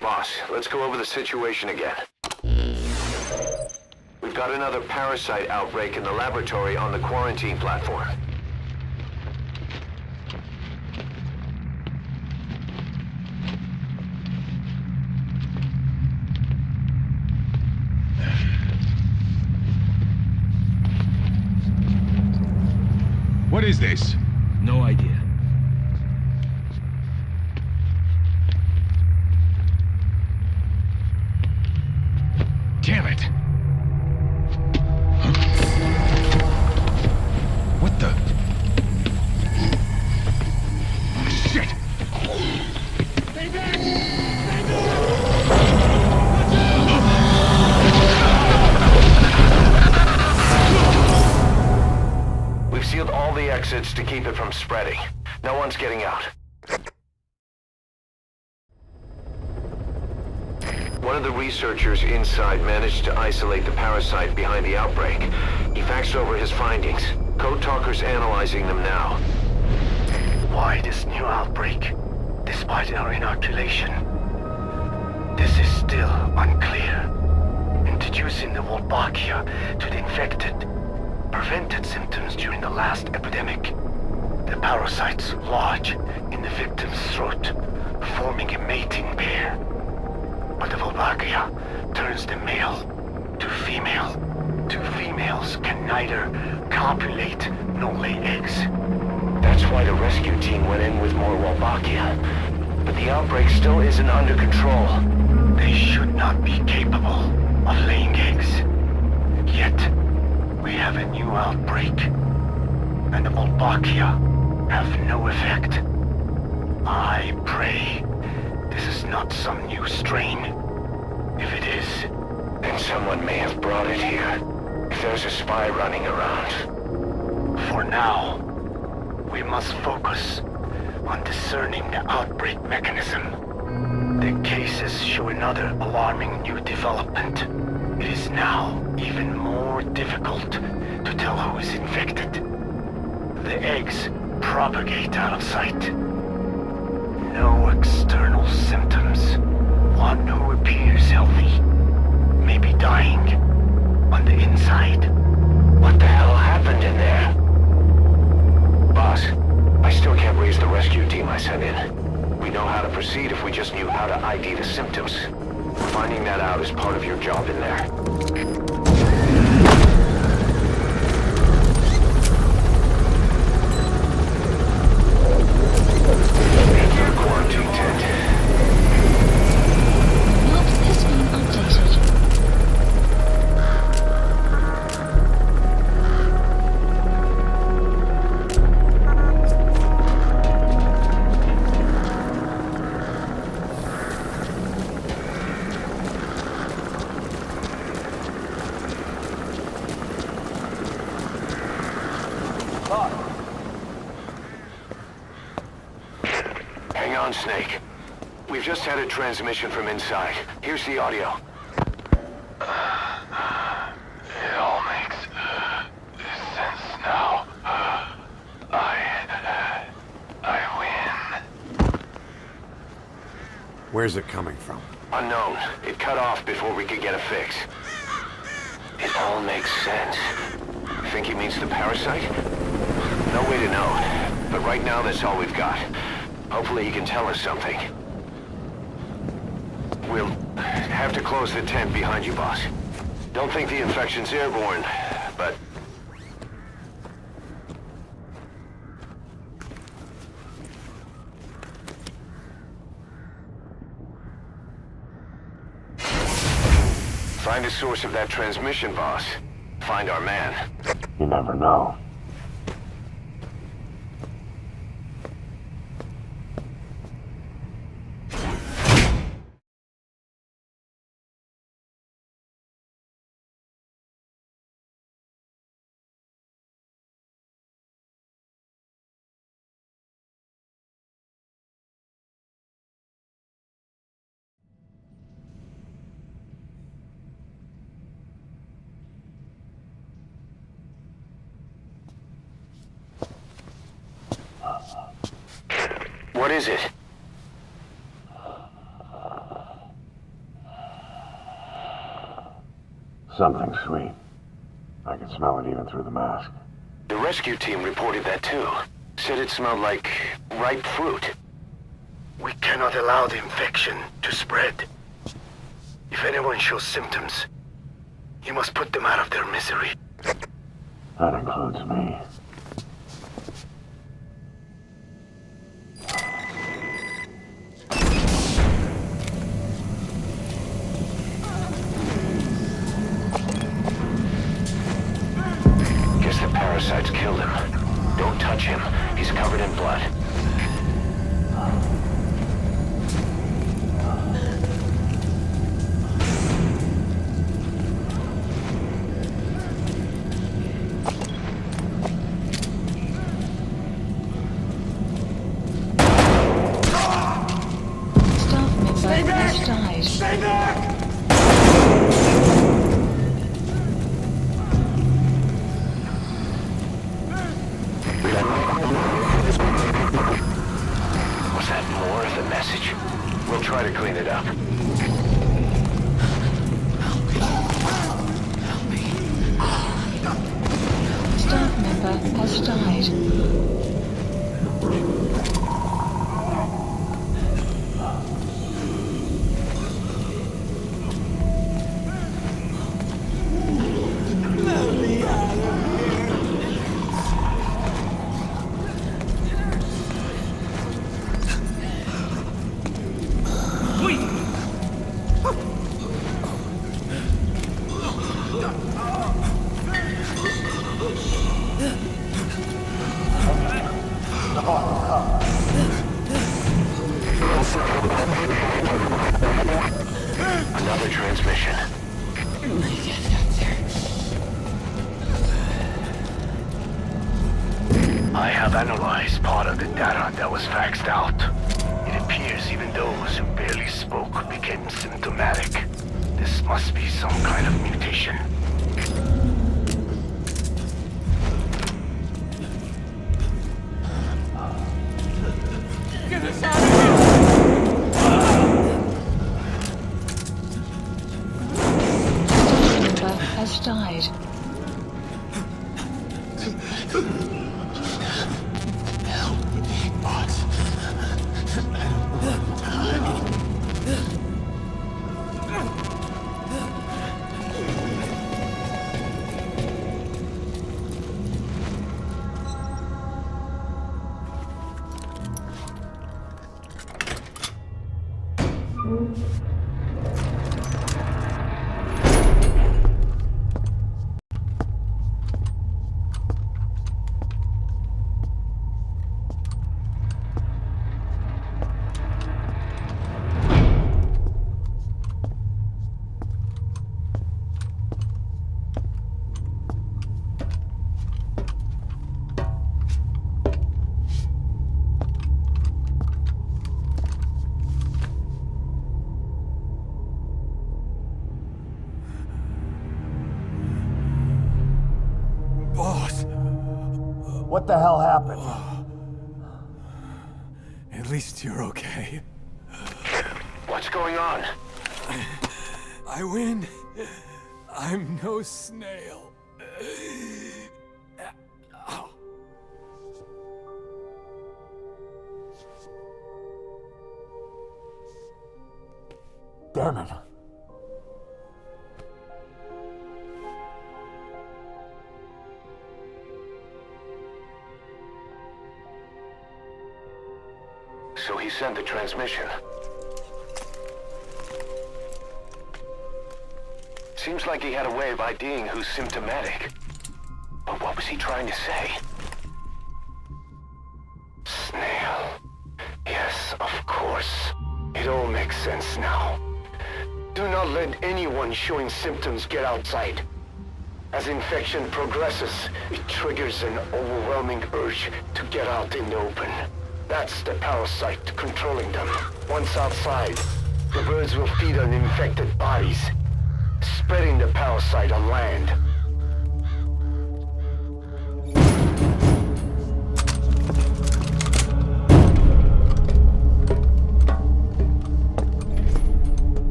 Boss, let's go over the situation again. We've got another parasite outbreak in the laboratory on the quarantine platform. What is this? No idea. Damn it! What the? Shit! We've sealed all the exits to keep it from spreading. No one's getting out. One of the researchers inside managed to isolate the parasite behind the outbreak. He faxed over his findings. Code Talker's analyzing them now. Why this new outbreak, despite our inoculation? This is still unclear. Introducing the Wolbachia to the infected prevented symptoms during the last epidemic. The parasites lodge in the victim's throat, forming a mating pair. But the Wolbachia turns the male to female. Two females can neither copulate nor lay eggs. That's why the rescue team went in with more Wolbachia. But the outbreak still isn't under control. They should not be capable of laying eggs. Yet, we have a new outbreak. And the Wolbachia have no effect. I pray this is not some new strain. If it is, then someone may have brought it here. If there's a spy running around. For now, we must focus on discerning the outbreak mechanism. The cases show another alarming new development. It is now even more difficult to tell who is infected. The eggs propagate out of sight. No external symptoms. One who appears healthy may be dying on the inside. What the hell happened in there? Boss, I still can't raise the rescue team I sent in. We know how to proceed if we just knew how to ID the symptoms. Finding that out is part of your job in there. Into the quarantine tent. Maps has been updated. Hang on, Snake. We've just had a transmission from inside. Here's the audio. It all makes sense now. I win. Where's it coming from? Unknown. It cut off before we could get a fix. It all makes sense. Think he means the parasite? No way to know. But right now, that's all we've got. Hopefully he can tell us something. We'll have to close the tent behind you, boss. Don't think the infection's airborne, but... Find the source of that transmission, boss. Find our man. You never know. What is it? something sweet. I could smell it even through the mask. The rescue team reported that too. Said it smelled like ripe fruit. We cannot allow the infection to spread. If anyone shows symptoms, you must put them out of their misery. That includes me. Guess the parasites killed him. Don't touch him. He's covered in blood. Staff member has died. Stay back! Was that more of the message? We'll try to clean it up. Staff member has died. Another transmission. I have analyzed part of the data that was faxed out. It appears even those who barely spoke became symptomatic. This must be some kind of mutation. Staff member has died. Boss, What the hell happened? at least you're okay. What's going on? I win. I'm no snail. Damn it. So he sent the transmission. Seems like he had a way of IDing who's symptomatic. But what was he trying to say? Snail. Yes, of course. It all makes sense now. Do not let anyone showing symptoms get outside. As infection progresses, it triggers an overwhelming urge to get out in the open. That's the parasite controlling them. Once outside, the birds will feed on infected bodies, spreading the parasite on land.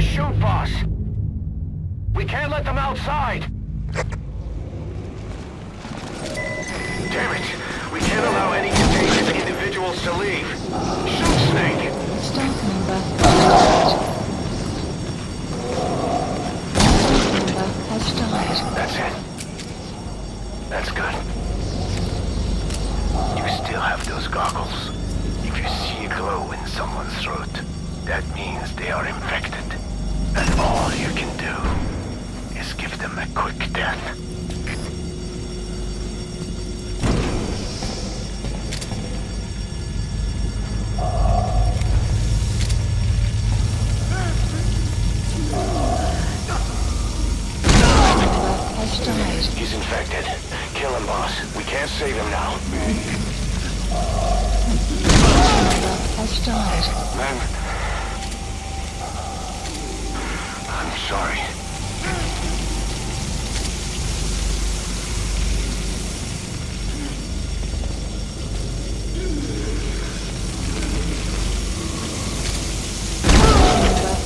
shoot, boss. We can't let them outside. Damn it. We can't allow any contagious individuals to leave. Shoot, Snake. Staff member has died. That's it. That's good. You still have those goggles. If you see a glow in someone's throat, that means they are infected. And all you can do is give them a quick death. He's infected. Kill him, boss. We can't save him now. Has died. Man. I'm sorry.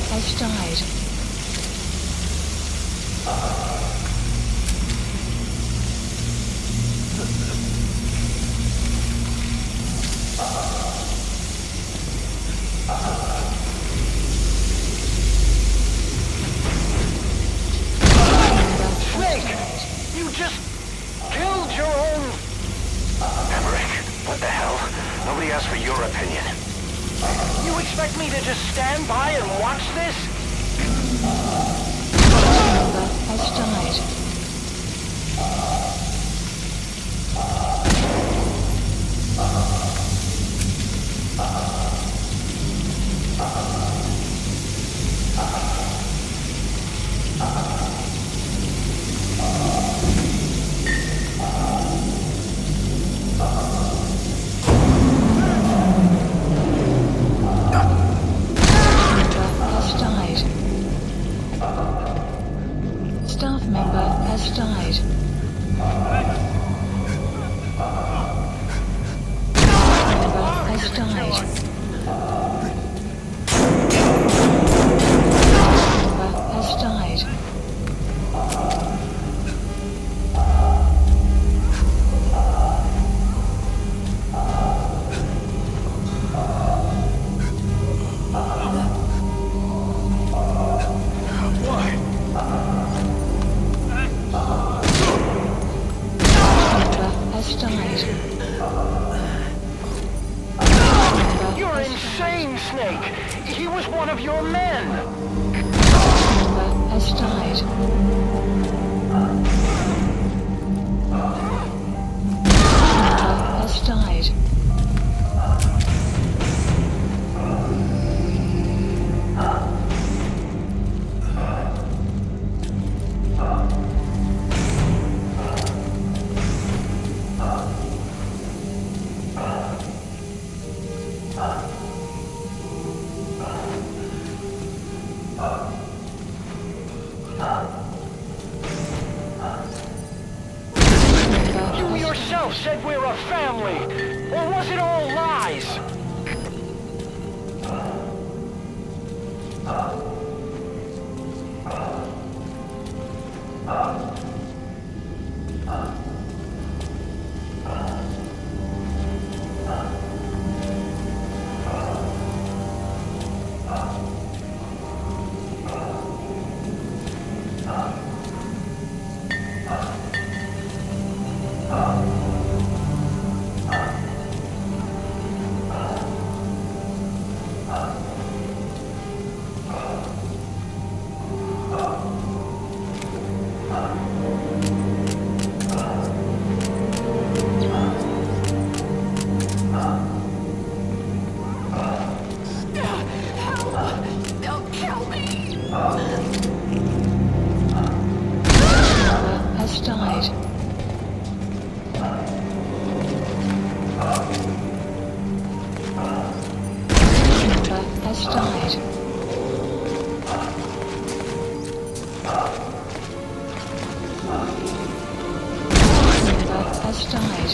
Has died. You just killed your own... Emmerich, what the hell? Nobody asked for your opinion. You expect me to just stand by and watch this? Has died. Staff member has died. Has died. Has died. You're insane, Snake! He was one of your men! Has died. Has died. You yourself said we're a family! Or was it all lies? Has died. Has died. Has died.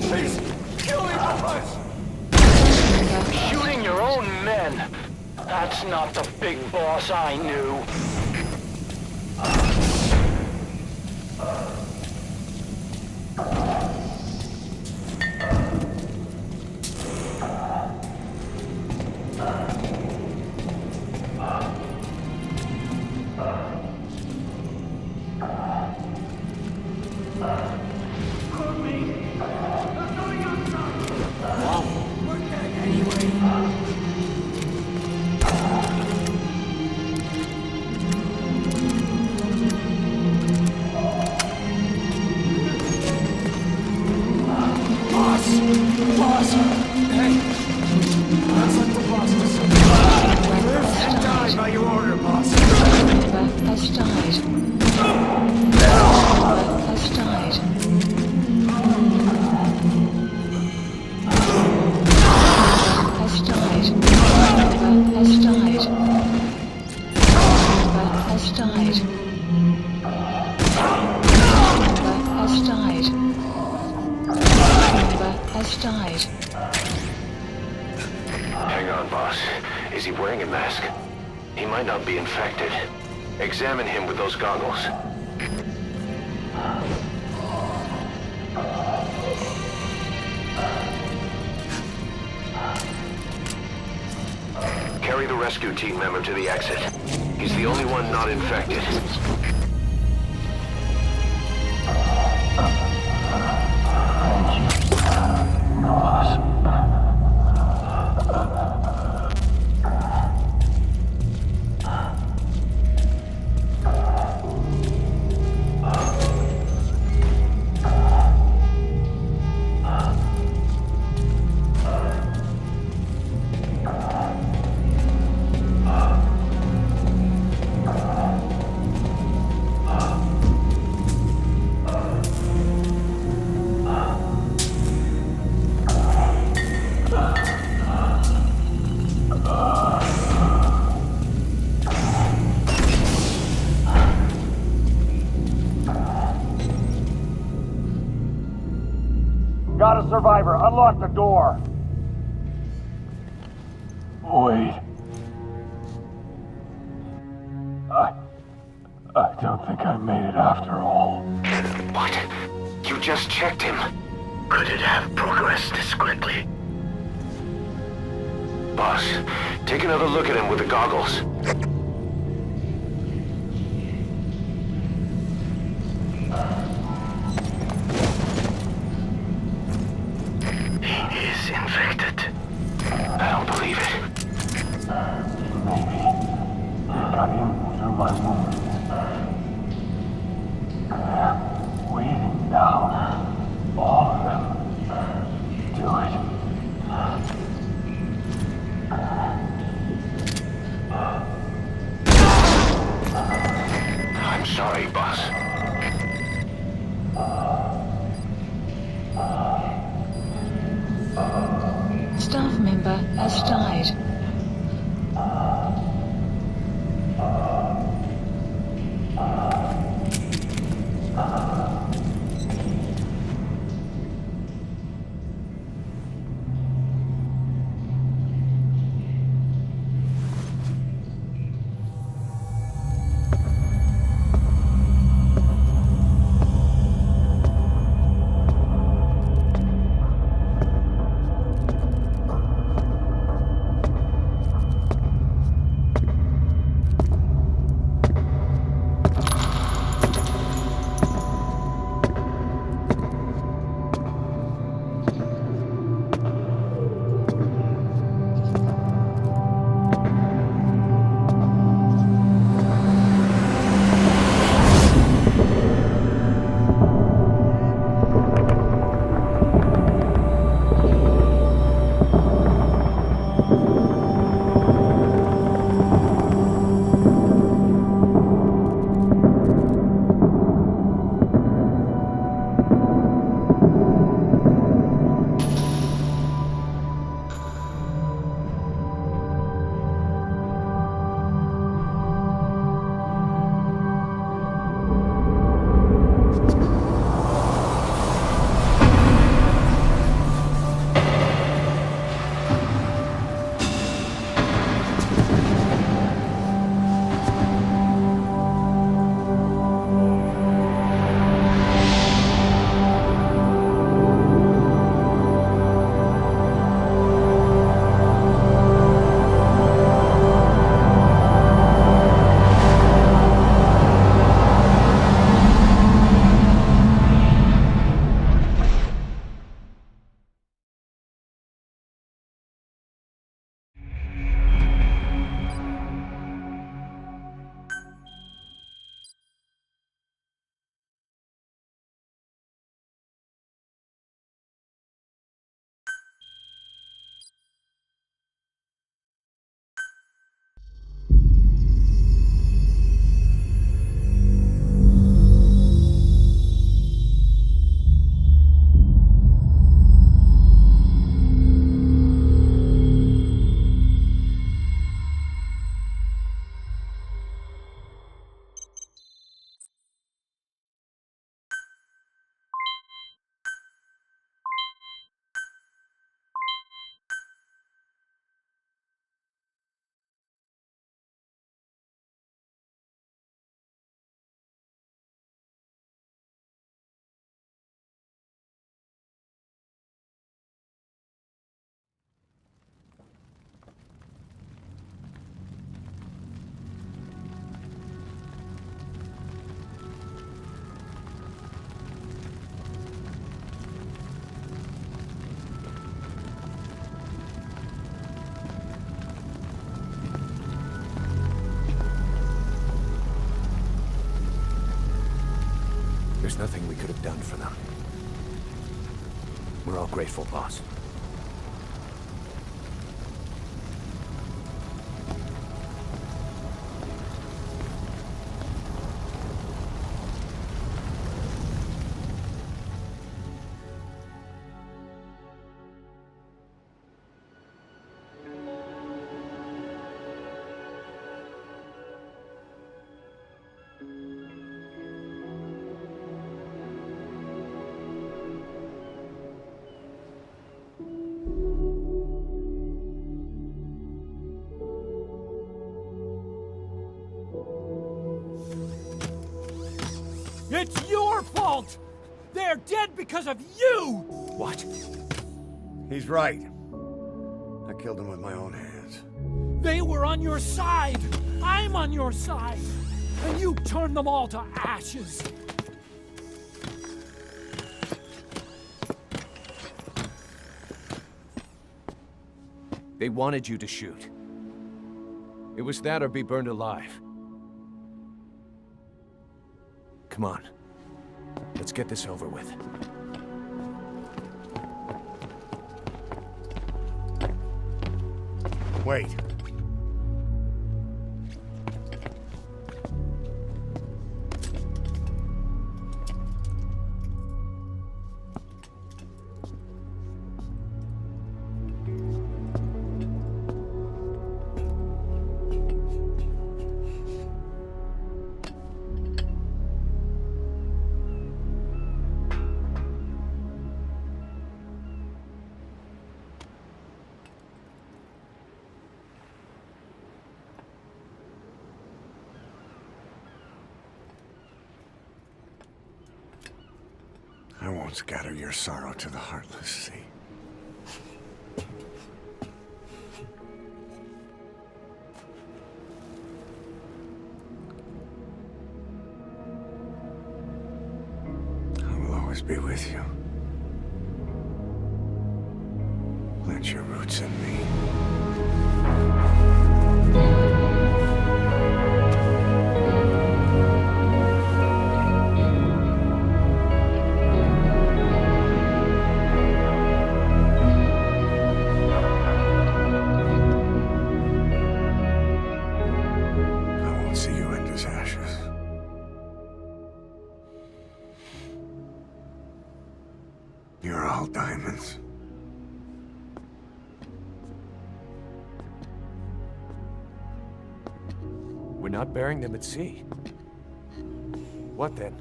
Please, kill me, boss! Shooting your own men! That's not the big boss I knew. Boss! Hey! Let's let the boss decide. Live and die by your order, boss! Member has died. Member has died. Member has died. Member has died. Member has died. Member has died. Member has died. Hang on, boss. Is he wearing a mask? He might not be infected. Examine him with those goggles. Carry the rescue team member to the exit. He's the only one not infected. Got a survivor. Unlock the door. Wait. I don't think I made it after all. What? You just checked him. Could it have progressed this quickly? Boss, take another look at him with the goggles. He is infected. I don't believe it. Maybe. It got in through my wound. They're waiting down. All of them. Do it. I'm sorry, boss. Staff member has died. There's nothing we could have done for them. We're all grateful, boss. It's your fault! They're dead because of you! What? He's right. I killed him with my own hands. They were on your side! I'm on your side! And you turned them all to ashes! They wanted you to shoot. It was that or be burned alive. Come on. Let's get this over with. Wait. I won't scatter your sorrow to the heartless sea. I will always be with you. Plant your roots in me. You're all diamonds. We're not burying them at sea. What then?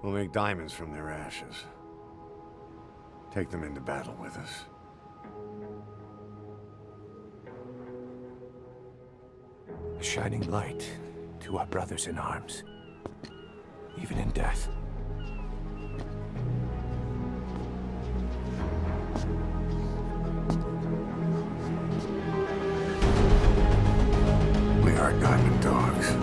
We'll make diamonds from their ashes. Take them into battle with us. A shining light to our brothers in arms, even in death. We are diamond dogs.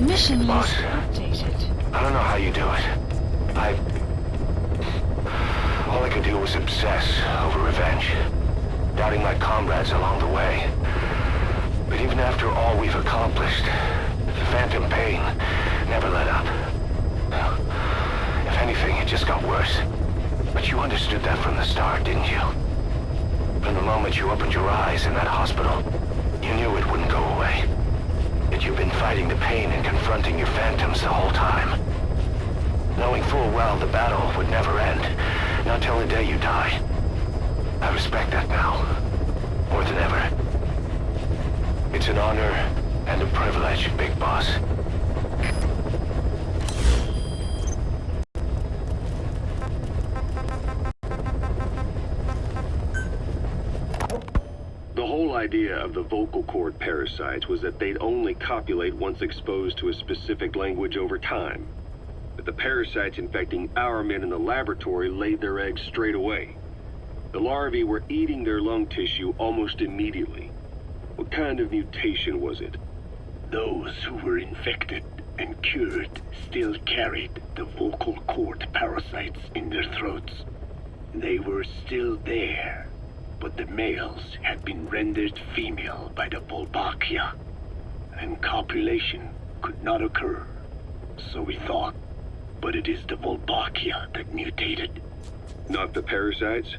Mission Boss. list updated. I don't know how you do it. All I could do was obsess over revenge, doubting my comrades along the way. But even after all we've accomplished, the phantom pain never let up. If anything, it just got worse. But you understood that from the start, didn't you? From the moment you opened your eyes in that hospital, you knew it wouldn't go away. That you've been fighting the pain and confronting your phantoms the whole time. Knowing full well the battle would never end, not till the day you die. I respect that now, more than ever. It's an honor and a privilege, Big Boss. The whole whole idea of the vocal cord parasites was that they'd only copulate once exposed to a specific language over time. But the parasites infecting our men in the laboratory laid their eggs straight away. The larvae were eating their lung tissue almost immediately. What kind of mutation was it? Those who were infected and cured still carried the vocal cord parasites in their throats. They were still there, but the males had been rendered female by the Volbachia, and copulation could not occur, so we thought. But it is the Volbachia that mutated. Not the parasites?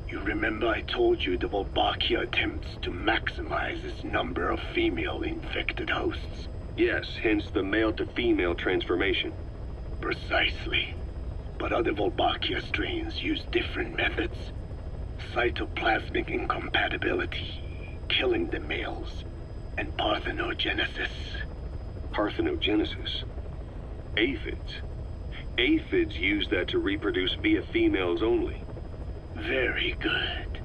You remember I told you the Volbachia attempts to maximize its number of female infected hosts? Yes, hence the male-to-female transformation. Precisely. But other Volbachia strains use different methods. Cytoplasmic incompatibility, killing the males, and parthenogenesis. Parthenogenesis? Aphids? Aphids use that to reproduce via females only. Very good.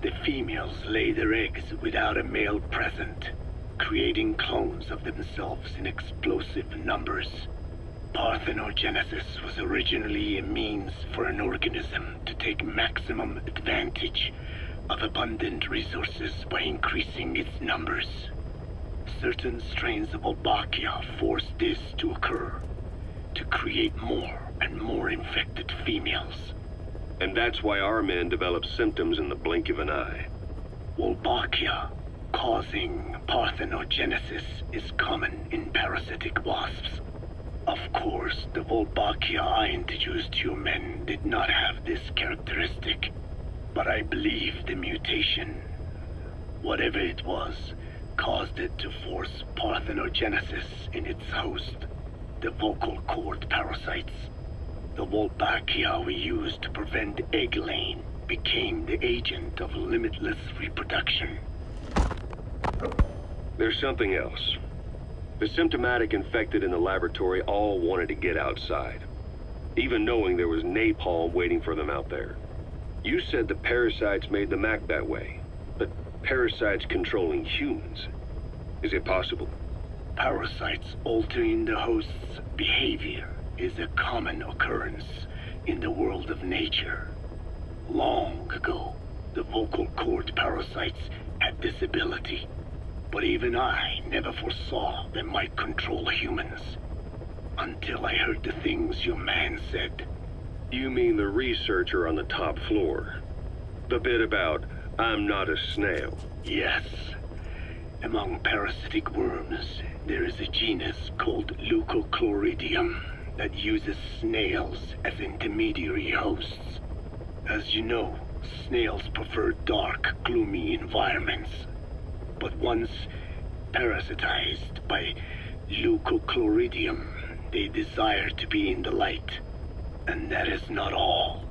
The females lay their eggs without a male present, creating clones of themselves in explosive numbers. Parthenogenesis was originally a means for an organism to take maximum advantage of abundant resources by increasing its numbers. Certain strains of Volbachia force this to occur, to create more and more infected females. And that's why our men develop symptoms in the blink of an eye. Volbachia causing parthenogenesis is common in parasitic wasps. Of course, the Volbachia I introduced to your men did not have this characteristic, but I believe the mutation, whatever it was, caused it to force parthenogenesis in its host, the vocal cord parasites. The Volbachia we used to prevent egg laying became the agent of limitless reproduction. There's something else. The symptomatic infected in the laboratory all wanted to get outside, even knowing there was napalm waiting for them out there. You said the parasites made them act that way, but parasites controlling humans. Is it possible? Parasites altering the host's behavior is a common occurrence in the world of nature. Long ago, the vocal cord parasites had this ability, but even I never foresaw they might control humans. Until I heard the things your man said. You mean the researcher on the top floor? The bit about, I'm not a snail? Yes. Among parasitic worms, there is a genus called Leucochloridium that uses snails as intermediary hosts. As you know, snails prefer dark, gloomy environments. But once parasitized by Leucochloridium, they desire to be in the light. And that is not all.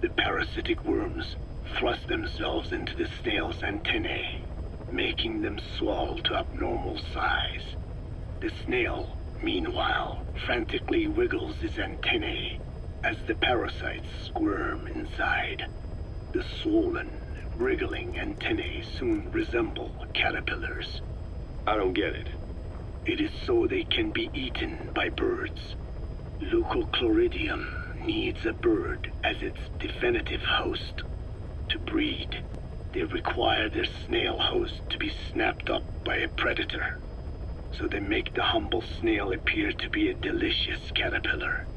The parasitic worms thrust themselves into the snail's antennae, making them swell to abnormal size. The snail, meanwhile, frantically wiggles its antennae as the parasites squirm inside. The swollen, wriggling antennae soon resemble caterpillars. I don't get it. It is so they can be eaten by birds. Leucochloridium needs a bird as its definitive host. To breed, they require their snail host to be snapped up by a predator. So they make the humble snail appear to be a delicious caterpillar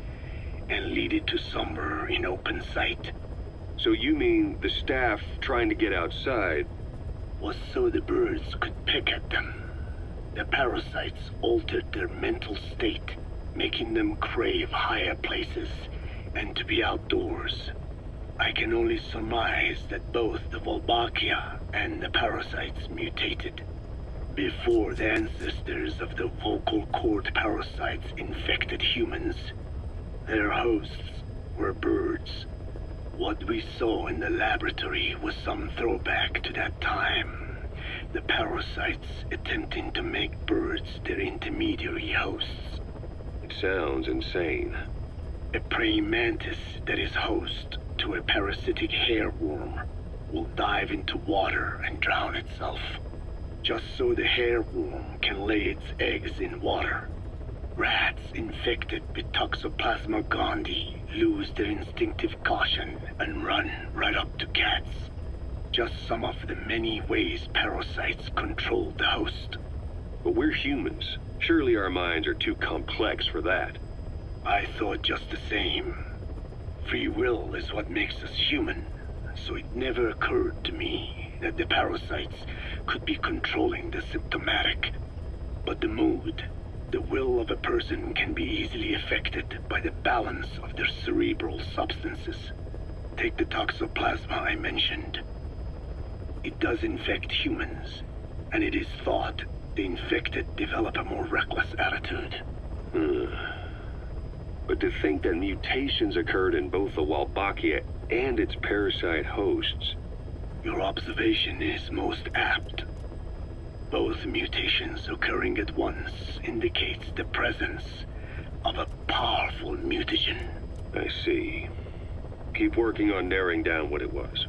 and lead it to somewhere in open sight. So you mean the staff trying to get outside was so the birds could pick at them. The parasites altered their mental state, making them crave higher places and to be outdoors. I can only surmise that both the Volbachia and the parasites mutated before the ancestors of the vocal cord parasites infected humans. Their hosts were birds. What we saw in the laboratory was some throwback to that time. The parasites attempting to make birds their intermediary hosts. It sounds insane. A praying mantis that is host to a parasitic hairworm will dive into water and drown itself, just so the hairworm can lay its eggs in water. Rats infected with Toxoplasma gondii lose their instinctive caution and run right up to cats. Just some of the many ways parasites control the host. But we're humans. Surely our minds are too complex for that. I thought just the same. Free will is what makes us human, so it never occurred to me that the parasites could be controlling the symptomatic. But the mood, the will of a person can be easily affected by the balance of their cerebral substances. Take the toxoplasma I mentioned. It does infect humans, and it is thought the infected develop a more reckless attitude. But to think that mutations occurred in both the Wolbachia and its parasite hosts... Your observation is most apt. Both mutations occurring at once indicates the presence of a powerful mutagen. I see. Keep working on narrowing down what it was.